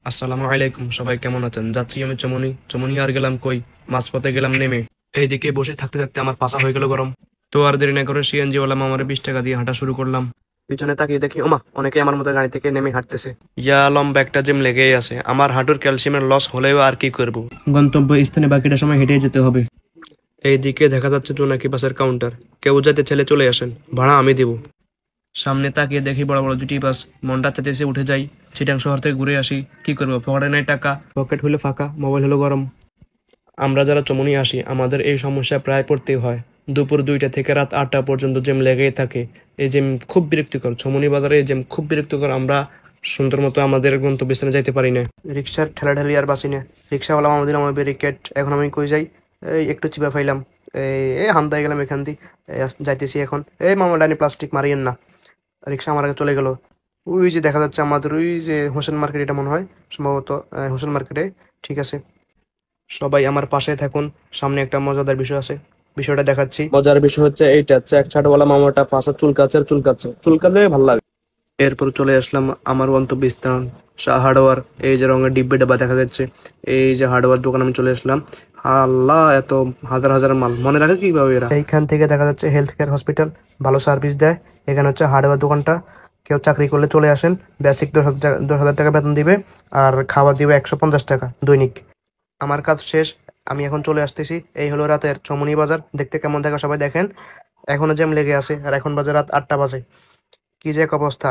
আসসালামু আলাইকুম, সবাই কেমন আছেন? যাচ্ছি আমি চমনি চমনি, আর গেলাম কই, মাঝপথে গেলাম নেমে। এইদিকে বসে থাকতে থাকতে আমার পাছা হয়ে গেল গরম। তো আর দেরি না করে সিএনজি ওয়ালা মামারে 20 টাকা দিয়ে হাঁটা শুরু করলাম। পিছনে তাকিয়ে দেখি ওমা, অনেকে আমার মতো গাড়ি থেকে নেমে হাঁটতেছে। ইয়া লম্বা একটা জিম লেগেই আছে। আমার হাঁটুর ক্যালসিয়ামের লস হলেও আর কি করব, গন্তব্য স্থানে বাকিটা সময় হেঁটে যেতে হবে। এইদিকে দেখা যাচ্ছে জোনাকি বাসের কাউন্টার। কেউ যাতে ছেলে চলে আসেন, ভাড়া আমি দেব। সামনে তাকিয়ে দেখি বড় বড় দুটি বাস। মনটা চাইতেছে উঠে যাই, চিটাং শহর থেকে ঘুরে আসি। কি করবো, পকেটে নাই টাকা, পকেট হলো ফাঁকা, মোবাইল হলো গরম। আমরা যারা চমনি আসি আমাদের এই সমস্যা প্রায় পড়তেই হয়। দুপুর 2টা থেকে রাত 8টা পর্যন্ত জ্যাম লেগেই থাকে। এই জ্যাম খুব বিরক্তিকর, চমনি বাজারে এই জ্যাম খুব বিরক্তিকর। আমরা সুন্দর মতো আমাদের গন্তব্যস্থানে যাইতে পারি না। রিক্সার ঠেলাঠেলি আর বাঁচি না। রিক্সাওয়ালা আমাদের আমার ব্যারিকেড, এখন আমি কই যাই? এই একটু চিপা ফাইলাম, এই হামদায় গেলাম এখান দিয়ে। যাইতেছি এখন। এই মামা ডানি প্লাস্টিক মারিয়েন না। রিক্সা আমার আগে চলে গেল। ওই যে দেখা যাচ্ছে আমাদের ওই যে হোসেন মার্কেট, এটা মনে হয় সম্ভবত হোসেন মার্কেটে। ঠিক আছে, সবাই আমার পাশে থাকুন। সামনে একটা মজাদার বিষয় আছে, বিষয়টা দেখাচ্ছি। মজার বিষয় হচ্ছে এইটা, চেক ছাটওয়ালা মামাটা পাশা চুলকাচ্ছে আর চুলকাচ্ছে, চুলকালে ভালো লাগে। এরপর চলে আসলাম আমার গন্তব্যস্থান, শাহ হার্ডওয়্যার। এই যে রঙের ডিব্বে ডাব্বা দেখা যাচ্ছে, এই যে হার্ডওয়্যার দোকান আমি চলে আসলাম। আল্লাহ, এত হাজার হাজার মাল মনে রাখে কিভাবে এরা? এইখান থেকে দেখা যাচ্ছে হেলথ কেয়ার হসপিটাল, ভালো সার্ভিস দেয়। এখানে হচ্ছে হার্ডওয়্যার দোকানটা। কেউ চাকরি করলে চলে আসেন, বেসিক 10,000 টাকা বেতন দিবে, আর খাবার দিবে 150 টাকা দৈনিক। আমার কাজ শেষ, আমি এখন চলে আসতেছি। এই হলো রাতের চমনি বাজার, দেখতে কেমন দেখা সবাই দেখেন। এখনো জ্যাম লেগে আছে, আর এখন বাজে রাত 8টা বাজে। কি যে এক অবস্থা!